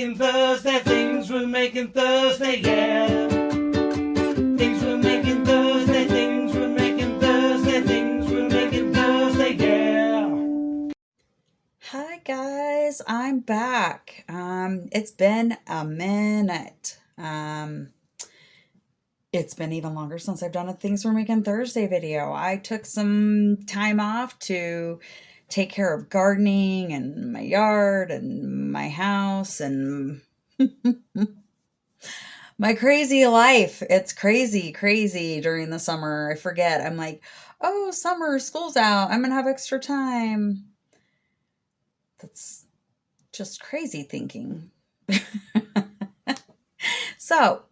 making Thursday, things we're making Thursday, yeah. Things we're making Thursday, things we're making Thursday, things we're making Thursday, yeah. Hi guys, I'm back. It's been a minute. It's been even longer since I've done a Things We're Making Thursday video. I took some time off to take care of gardening and my yard and my house and my crazy life. It's crazy, crazy during the summer. I forget. I'm like, oh, summer, school's out. I'm gonna have extra time. That's just crazy thinking. So,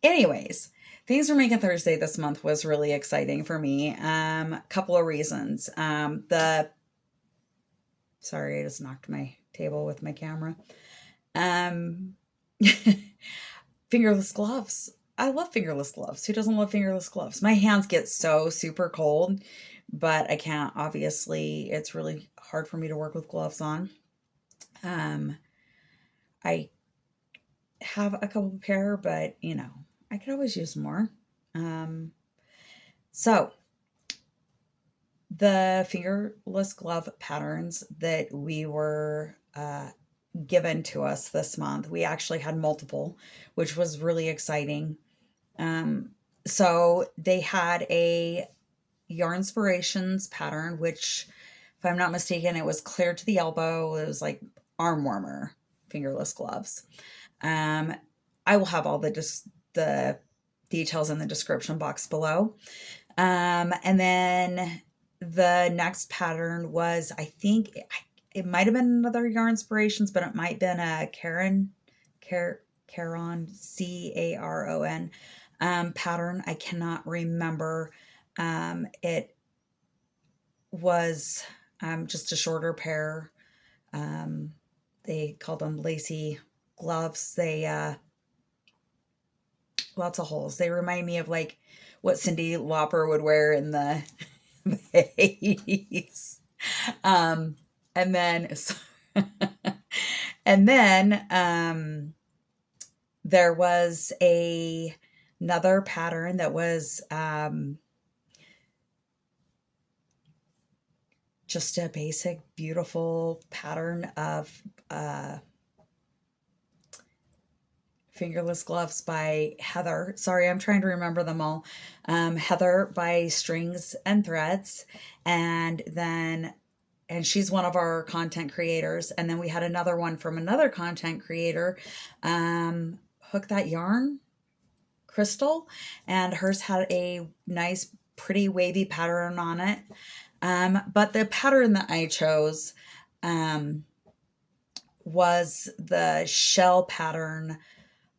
anyways, Things We're Making Thursday this month was really exciting for me. A couple of reasons. Sorry, I just knocked my table with my camera. Um, fingerless gloves. I love fingerless gloves. Who doesn't love fingerless gloves? My hands get so super cold, but I can't. Obviously, it's really hard for me to work with gloves on. I have a couple pair, but I could always use more. So the fingerless glove patterns that we were given to us this month, we actually had multiple, which was really exciting. So they had a Yarnspirations pattern, which, if I'm not mistaken, it was clear to the elbow. It was like arm warmer fingerless gloves. I will have all the details in the description box below. And then the next pattern was, I think it might have been another Yarnspirations, but it might have been a Caron, Caron pattern. I cannot remember. It was just a shorter pair. They called them lacy gloves. They lots of holes. They remind me of like what Cyndi Lauper would wear in the 80s. And then there was another pattern that was just a basic, beautiful pattern of fingerless gloves by Heather. Sorry, I'm trying to remember them all. Heather by Strings and Threads. And she's one of our content creators. And then we had another one from another content creator, Hookthatyarn, Crystal. And hers had a nice, pretty wavy pattern on it. But the pattern that I chose was the shell pattern,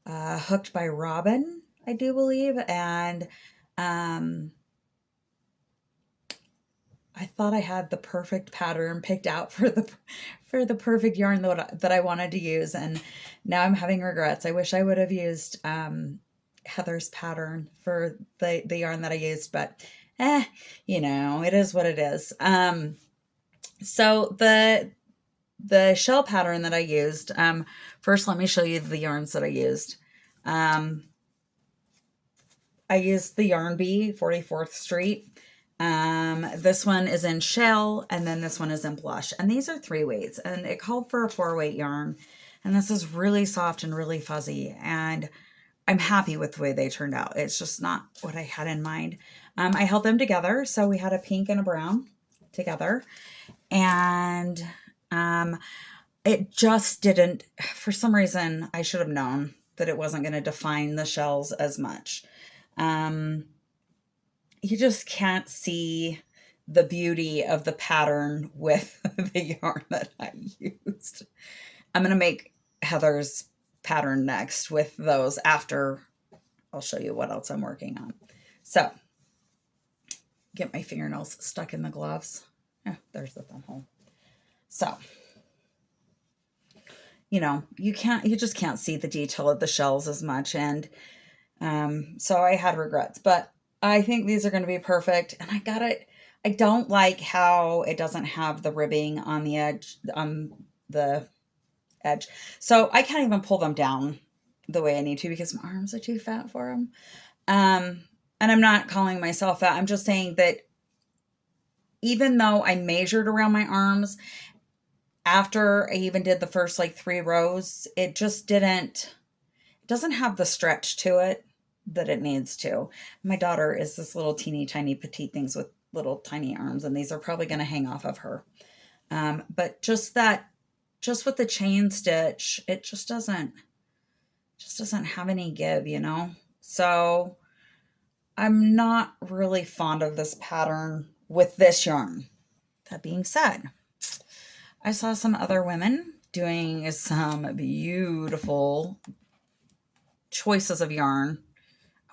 Hooked by Robin, I do believe. And I thought I had the perfect pattern picked out for the perfect yarn that I wanted to use, and now I'm having regrets. I wish I would have used Heather's pattern for the yarn that I used, but it is what it is. So the shell pattern that I used, first let me show you the yarns that I used. I used the Yarn Bee 44th Street. This one is in shell, and then this one is in blush, and these are 3 weights, and it called for a 4-weight yarn, and this is really soft and really fuzzy, and I'm happy with the way they turned out. It's just not what I had in mind. I held them together, so we had a pink and a brown together, and it just didn't, for some reason, I should have known that it wasn't going to define the shells as much. You just can't see the beauty of the pattern with the yarn that I used. I'm going to make Heather's pattern next with those after I'll show you what else I'm working on. So, get my fingernails stuck in the gloves. Oh, there's the thumb hole. So, you just can't see the detail of the shells as much. And so I had regrets, but I think these are going to be perfect. And I don't like how it doesn't have the ribbing on the edge, on the edge. So I can't even pull them down the way I need to because my arms are too fat for them. And I'm not calling myself fat. I'm just saying that even though I measured around my arms, after I even did the first like 3 rows, it just didn't, it doesn't have the stretch to it that it needs to. My daughter is this little teeny tiny petite things with little tiny arms, and these are probably going to hang off of her. But just with the chain stitch, it just doesn't have any give, you know? So I'm not really fond of this pattern with this yarn. That being said, I saw some other women doing some beautiful choices of yarn.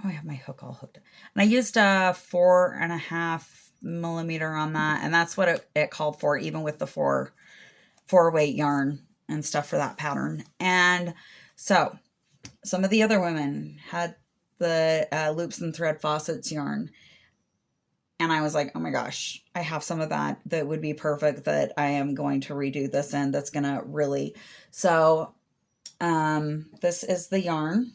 Oh, I have my hook all hooked. And I used a 4.5mm on that. And that's what it called for, even with the four weight yarn and stuff for that pattern. And so some of the other women had the loops and thread faucets yarn. And I was like, oh my gosh, I have some of that would be perfect that I am going to redo this in. That's going to really. So this is the yarn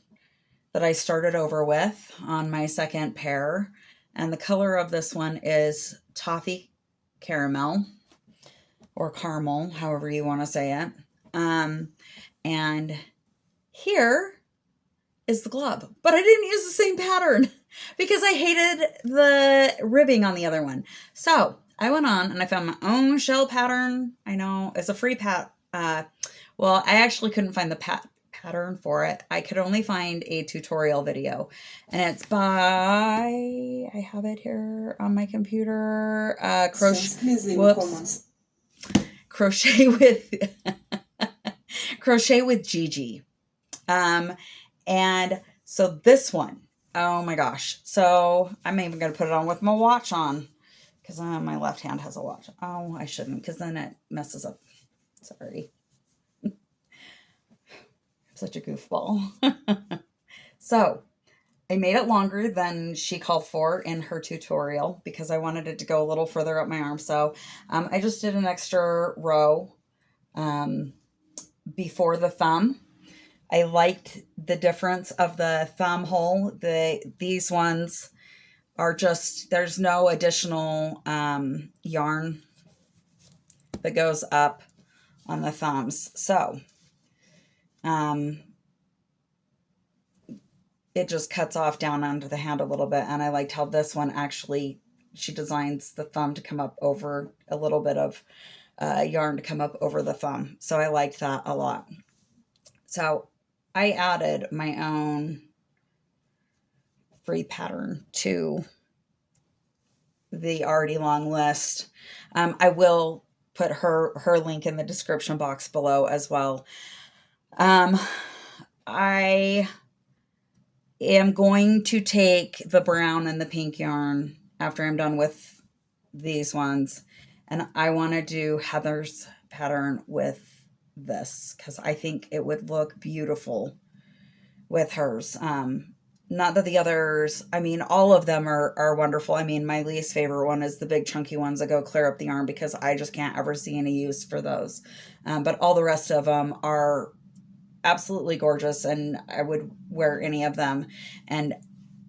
that I started over with on my second pair. And the color of this one is Toffee Caramel or Caramel, however you want to say it. And here is the glove, but I didn't use the same pattern because I hated the ribbing on the other one. So I went on and I found my own shell pattern. I know it's a free well, I actually couldn't find the pattern for it. I could only find a tutorial video, and it's by, I have it here on my computer, crochet with Gigi. And so this one, oh my gosh. So I'm even going to put it on with my watch on because my left hand has a watch. Oh, I shouldn't, because then it messes up. Sorry. I'm such a goofball. So I made it longer than she called for in her tutorial because I wanted it to go a little further up my arm. So I just did an extra row before the thumb. I liked the difference of the thumb hole. These ones are just, there's no additional yarn that goes up on the thumbs. So it just cuts off down under the hand a little bit. And I liked how this one actually, she designs the thumb to come up over a little bit of yarn to come up over the thumb. So I liked that a lot. So I added my own free pattern to the already long list. I will put her link in the description box below as well. I am going to take the brown and the pink yarn after I'm done with these ones, and I want to do Heather's pattern with this because I think it would look beautiful with hers. Not that the others, I mean, all of them are wonderful. I mean, my least favorite one is the big chunky ones that go clear up the arm because I just can't ever see any use for those. But all the rest of them are absolutely gorgeous, and I would wear any of them. And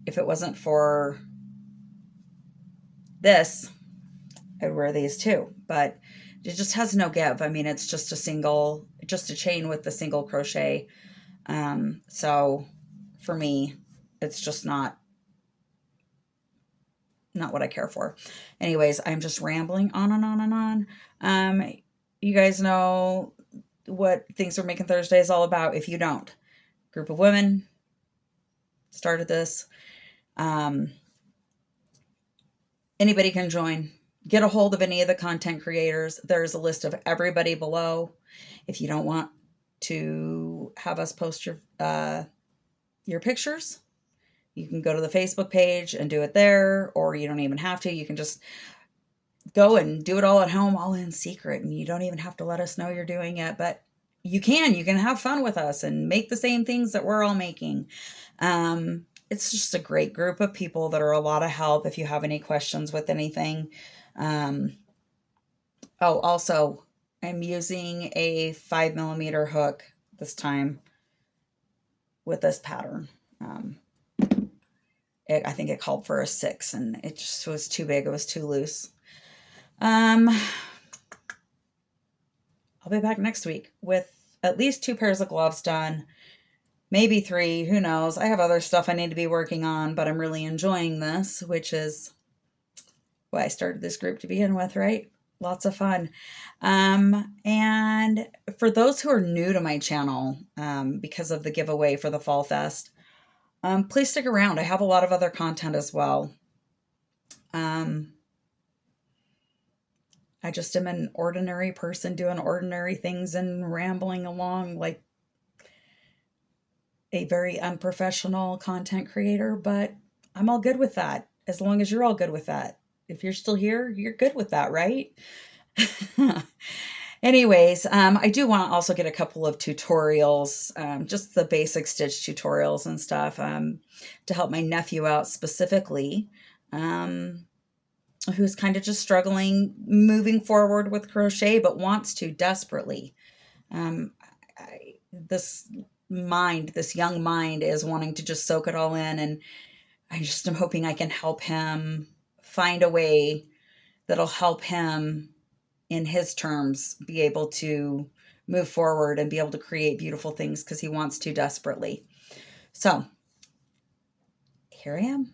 if it wasn't for this, I'd wear these too. But it just has no give. I mean, it's just a chain with the single crochet. So for me, it's just not what I care for. Anyways, I'm just rambling on and on and on. You guys know what Things We're Making Thursday is all about. If you don't, group of women started this. Anybody can join. Get a hold of any of the content creators. There's a list of everybody below. If you don't want to have us post your pictures, you can go to the Facebook page and do it there, or you don't even have to. You can just go and do it all at home, all in secret, and you don't even have to let us know you're doing it. But you can have fun with us and make the same things that we're all making. It's just a great group of people that are a lot of help if you have any questions with anything. Also, I'm using a 5mm hook this time with this pattern. I think it called for a 6 and it just was too big. It was too loose. I'll be back next week with at least 2 pairs of gloves done. Maybe 3, who knows? I have other stuff I need to be working on, but I'm really enjoying this, which is why I started this group to begin with, right? Lots of fun. And for those who are new to my channel, because of the giveaway for the Fall Fest, please stick around. I have a lot of other content as well. I just am an ordinary person doing ordinary things and rambling along like a very unprofessional content creator, but I'm all good with that, as long as you're all good with that. If you're still here, you're good with that, right? Anyways, I do want to also get a couple of tutorials, just the basic stitch tutorials and stuff, to help my nephew out specifically, who's kind of just struggling moving forward with crochet, but wants to desperately. This young mind is wanting to just soak it all in, and I just am hoping I can help him find a way that'll help him in his terms be able to move forward and be able to create beautiful things, because he wants to desperately. So here I am,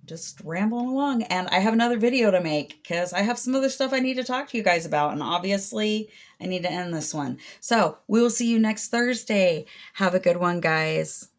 just rambling along, and I have another video to make because I have some other stuff I need to talk to you guys about, and obviously I need to end this one. So we will see you next Thursday. Have a good one, guys.